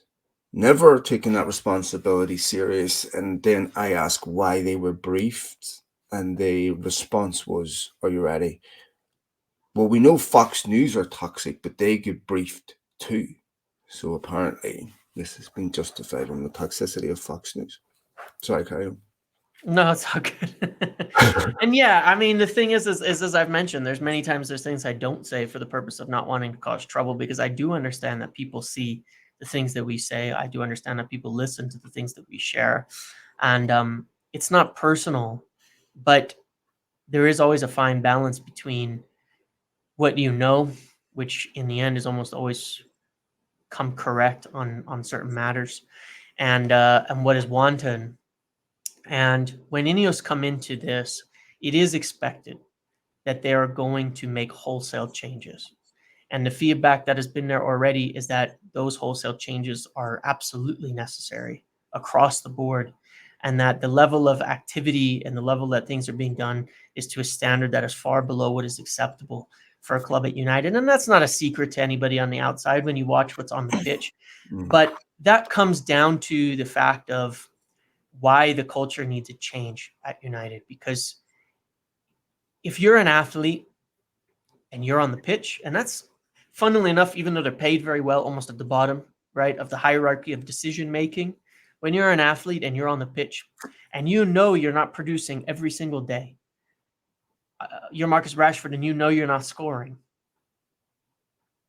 never taking that responsibility serious. And then I asked why they were briefed, and the response was, "Are you ready?" Well, we know Fox News are toxic, but they get briefed too. So apparently, this has been justified on the toxicity of Fox News. Sorry, carry on. No, it's all good. And yeah, I mean, the thing is as I've mentioned, there's many times there's things I don't say for the purpose of not wanting to cause trouble, because I do understand that people see the things that we say. I do understand that people listen to the things that we share, and it's not personal, but there is always a fine balance between what you know, which in the end is almost always come correct on certain matters, and what is wanton. And when INEOS come into this, it is expected that they are going to make wholesale changes. And the feedback that has been there already is that those wholesale changes are absolutely necessary across the board, and that the level of activity and the level that things are being done is to a standard that is far below what is acceptable for a club at United. And that's not a secret to anybody on the outside when you watch what's on the pitch. But that comes down to the fact of why the culture needs a change at United. Because if you're an athlete and you're on the pitch, and that's, funnily enough, even though they're paid very well, almost at the bottom, right, of the hierarchy of decision making, when you're an athlete and you're on the pitch and you know you're not producing every single day, you're Marcus Rashford and you know you're not scoring,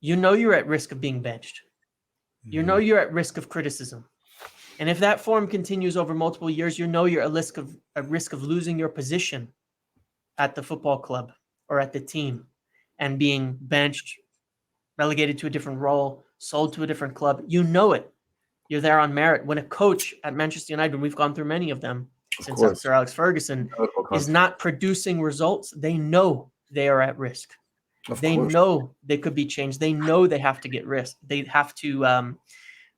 you know you're at risk of being benched. You know you're at risk of criticism. And if that form continues over multiple years, you know you're at risk of losing your position at the football club or at the team and being benched, relegated to a different role, sold to a different club. You know it. You're there on merit. When a coach at Manchester United, and we've gone through many of them Of since course. Sir Alex Ferguson, is not producing results, they know they are at risk. Of They course. know they could be changed. They know they have to get risk. They have to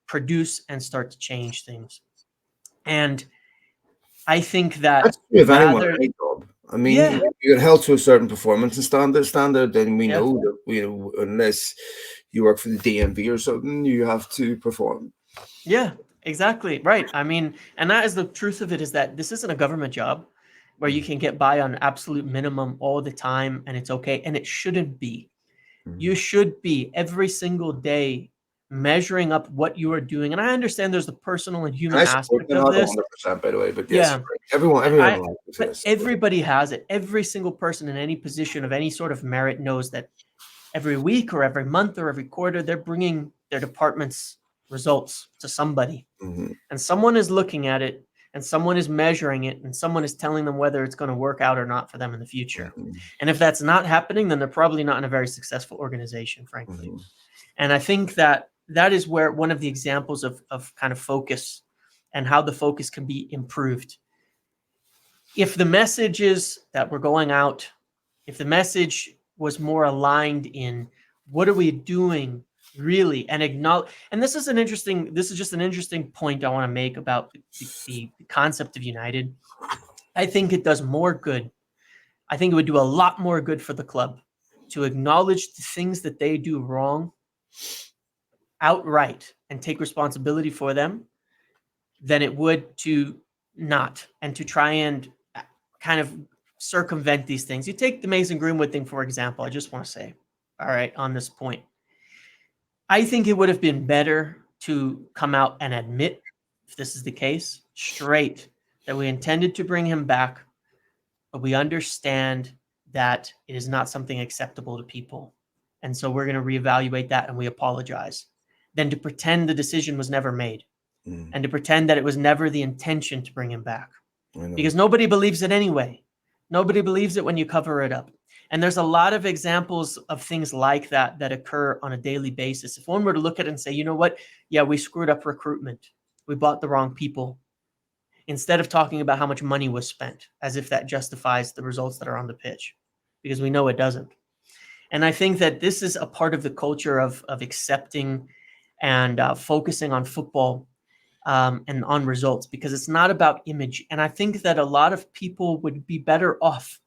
produce and start to change things. And I think That's that true of anyone, rather, any job. I mean, yeah, you get held to a certain performance and standard, then we yeah, know that, unless you work for the DMV or something, you have to perform. yeah, exactly. Right. I mean, and that is the truth of it, is that this isn't a government job where you can get by on absolute minimum all the time and it's okay. And it shouldn't be. You should be every single day measuring up what you are doing. And I understand there's the personal and And human I support aspect them of not this. 100%, by the way, but yes, Yeah. you're right. Everyone I likes but this. everybody has it. Every single person in any position of any sort of merit knows that every week or every month or every quarter, they're bringing their department's results to somebody. Mm-hmm. And someone is looking at it and someone is measuring it and someone is telling them whether it's going to work out or not for them in the future. Mm-hmm. And if that's not happening, then they're probably not in a very successful organization, frankly. Mm-hmm. And I think that that is where one of the examples of kind of focus and how the focus can be improved. If the message is that we're going out, if the message was more aligned in what are we doing really, and acknowledge, and this is just an interesting point I want to make about the concept of United. I think it does more good. I think it would do a lot more good for the club to acknowledge the things that they do wrong outright and take responsibility for them than it would to not, and to try and kind of circumvent these things. You take the Mason Greenwood thing, for example. I just want to say, all right, on this point, I think it would have been better to come out and admit, if this is the case, straight, that we intended to bring him back, but we understand that it is not something acceptable to people. And so we're going to reevaluate that and we apologize. Than to pretend the decision was never made and to pretend that it was never the intention to bring him back. Because nobody believes it anyway. Nobody believes it when you cover it up. And there's a lot of examples of things like that that occur on a daily basis. If one were to look at it and say, you know what? Yeah, we screwed up recruitment. We bought the wrong people. Instead of talking about how much money was spent, as if that justifies the results that are on the pitch, because we know it doesn't. And I think that this is a part of the culture of accepting and focusing on football and on results, because it's not about image. And I think that a lot of people would be better off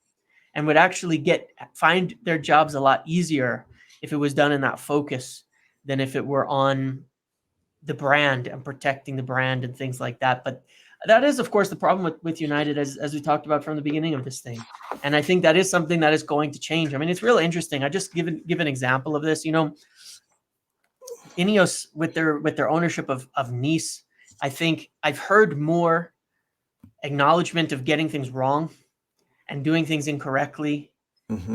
and would actually find their jobs a lot easier if it was done in that focus than if it were on the brand and protecting the brand and things like that. But that is, of course, the problem with United, as we talked about from the beginning of this thing. And I think that is something that is going to change. I mean, it's real interesting. I just give an example of this. INEOS with their ownership of Nice, I think I've heard more acknowledgement of getting things wrong and doing things incorrectly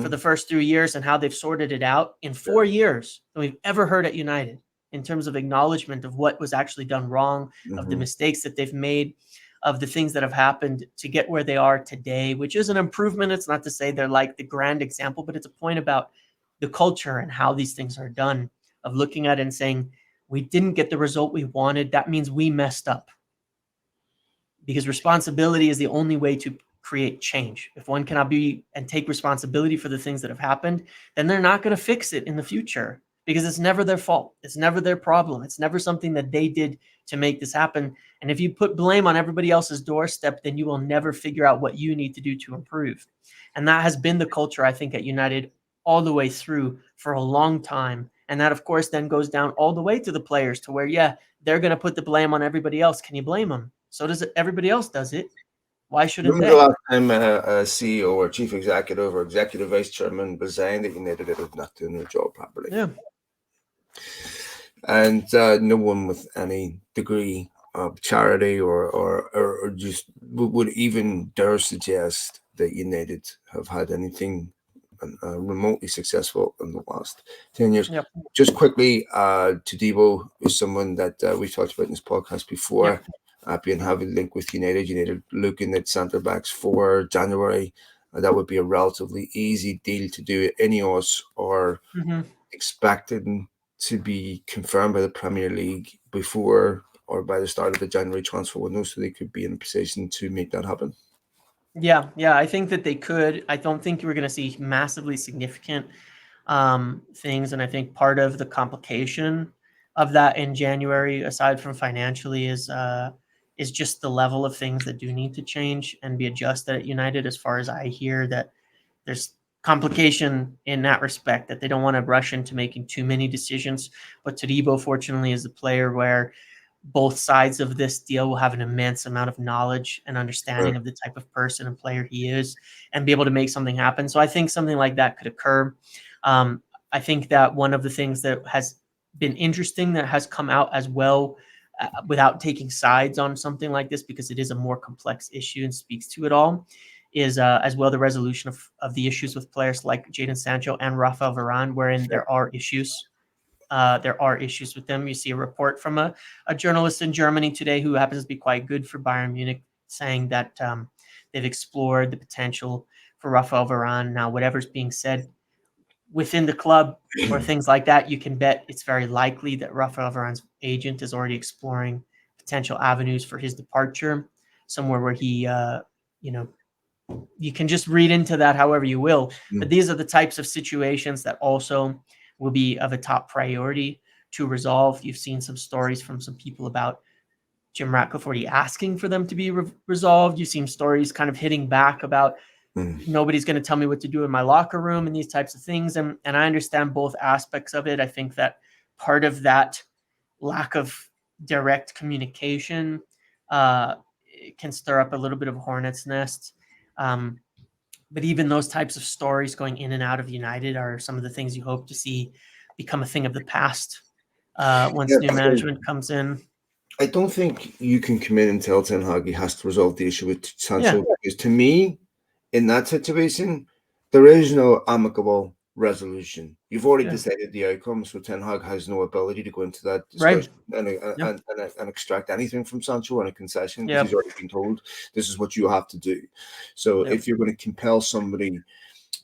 for the first 3 years and how they've sorted it out in 4 years than we've ever heard at United in terms of acknowledgement of what was actually done wrong, of the mistakes that they've made, of the things that have happened to get where they are today, which is an improvement. It's not to say they're like the grand example, but it's a point about the culture and how these things are done, of looking at it and saying, we didn't get the result we wanted. That means we messed up, because responsibility is the only way to create change. If one cannot be and take responsibility for the things that have happened, then they're not going to fix it in the future, because it's never their fault. It's never their problem. It's never something that they did to make this happen. And if you put blame on everybody else's doorstep, then you will never figure out what you need to do to improve. And that has been the culture, I think, at United all the way through for a long time. And that, of course, then goes down all the way to the players, to where, yeah, they're going to put the blame on everybody else. Can you blame them? So does it. Everybody else does it. Why shouldn't When was the they? last time a CEO or chief executive or executive vice chairman resigned at United out of not doing their job properly? Yeah. And no one with any degree of charity or just would even dare suggest that United have had anything remotely successful in the last 10 years. Yep. Just quickly, Todibo is someone that we've talked about in this podcast before. Yep. Being having a link with United looking at centre backs for January. That would be a relatively easy deal to do at INEOS, or expecting to be confirmed by the Premier League before or by the start of the January transfer window, so they could be in a position to make that happen. Yeah, I think that they could. I don't think we're going to see massively significant things, and I think part of the complication of that in January, aside from financially, is just the level of things that do need to change and be adjusted at United. As far as I hear, that there's complication in that respect, that they don't want to rush into making too many decisions. But Todibo, fortunately, is a player where both sides of this deal will have an immense amount of knowledge and understanding of the type of person and player he is, and be able to make something happen. So I think something like that could occur. I think that one of the things that has been interesting that has come out as well, without taking sides on something like this, because it is a more complex issue and speaks to it all, is as well the resolution of the issues with players like Jadon Sancho and Rafael Varane, wherein there are issues. There are issues with them. You see a report from a journalist in Germany today, who happens to be quite good for Bayern Munich, saying that they've explored the potential for Rafael Varane. Now, whatever's being said within the club or things like that, you can bet it's very likely that Rafael Varane's agent is already exploring potential avenues for his departure, somewhere where he, you can just read into that however you will. But these are the types of situations that also will be of a top priority to resolve. You've seen some stories from some people about Jim Ratcliffe already asking for them to be resolved. You've seen stories kind of hitting back about nobody's going to tell me what to do in my locker room and these types of things. And I understand both aspects of it. I think that part of that lack of direct communication can stir up a little bit of a hornet's nest. But even those types of stories going in and out of United are some of the things you hope to see become a thing of the past once new management comes in. I don't think you can come in and tell Ten Hag he has to resolve the issue with Sancho, because to me, in that situation, there is no amicable resolution. You've already decided the outcome, so Ten Hag has no ability to go into that discussion and extract anything from Sancho on a concession, because he's already been told this is what you have to do. So if you're going to compel somebody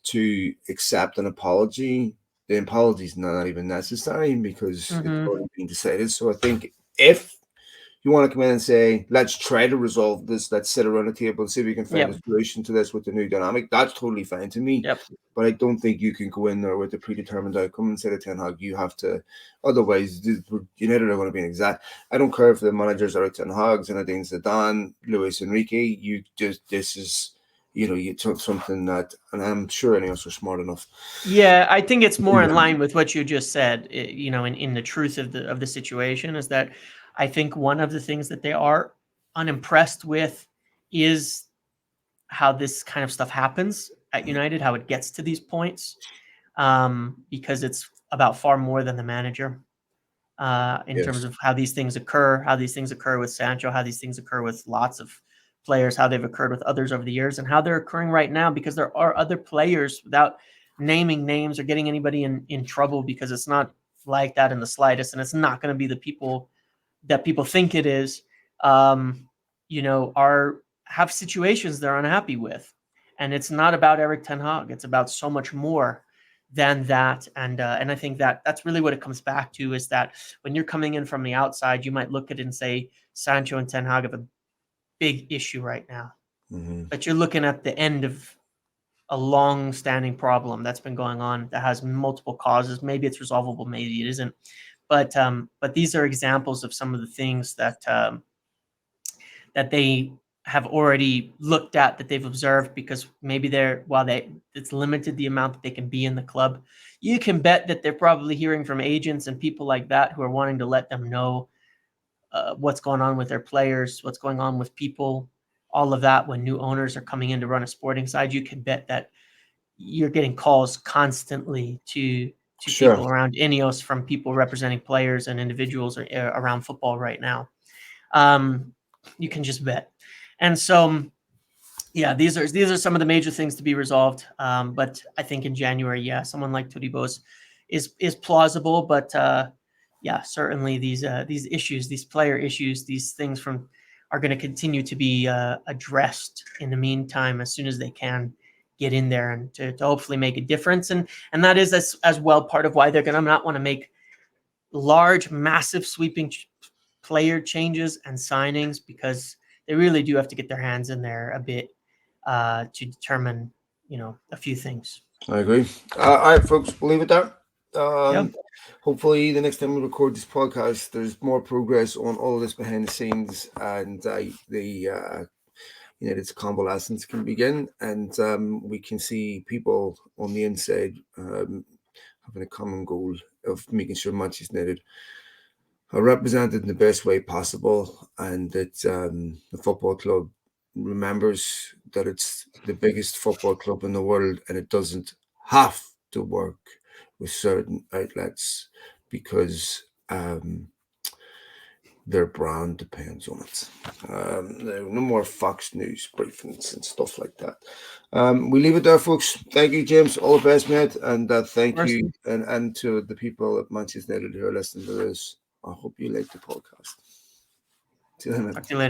to accept an apology, the apology is not even necessary, because it's already been decided. So I think if you want to come in and say, let's try to resolve this, let's sit around the table and see if we can find a solution to this with the new dynamic, that's totally fine to me. But I don't think you can go in there with a predetermined outcome and say to Ten Hag, you have to, otherwise United are going to be an exact. I don't care if the managers are Ten Hag, Zinedine Zidane, Luis Enrique, this is you took something that, and I'm sure any of us are smart enough. Yeah, I think it's more in line with what you just said. In the truth of the situation is that I think one of the things that they are unimpressed with is how this kind of stuff happens at United, how it gets to these points, because it's about far more than the manager. In terms Yes, of how these things occur with Sancho, how these things occur with lots of players, how they've occurred with others over the years, and how they're occurring right now because there are other players, without naming names or getting anybody in trouble, because it's not like that in the slightest, and it's not going to be the people that people think it is, um, are have situations they're unhappy with, and it's not about Eric Ten Hag. It's about so much more than that, and I think that that's really what it comes back to, is that when you're coming in from the outside, you might look at it and say Sancho and Ten Hag have a big issue right now, but you're looking at the end of a long-standing problem that's been going on that has multiple causes. Maybe it's resolvable, maybe it isn't. But these are examples of some of the things that they have already looked at, that they've observed, because maybe it's limited the amount that they can be in the club. You can bet that they're probably hearing from agents and people like that who are wanting to let them know what's going on with their players, what's going on with people, all of that. When new owners are coming in to run a sporting side, you can bet that you're getting calls constantly to sure. people around INEOS from people representing players and individuals around football right now. Um, you can just bet. And so, yeah, these are some of the major things to be resolved. But I think in January, yeah, someone like Todibo's is plausible. But yeah, certainly these issues, these player issues, these things are going to continue to be addressed in the meantime, as soon as they can get in there and to hopefully make a difference. And that is as well part of why they're going to not want to make large, massive, sweeping player changes and signings, because they really do have to get their hands in there a bit to determine, a few things. I agree. All right, folks, we'll leave it there. Yeah, Hopefully, the next time we record this podcast, there's more progress on all of this behind the scenes, and its convalescence can begin, and we can see people on the inside having a common goal of making sure Manchester United are represented in the best way possible, and that the football club remembers that it's the biggest football club in the world, and it doesn't have to work with certain outlets because their brand depends on it. No more Fox News briefings and stuff like that. We leave it there, folks. Thank you, James. All the best, mate. And of thank course. you, and to the people at Manchester United who are listening to this. I hope you like the podcast. See you later, Talk man. to you later.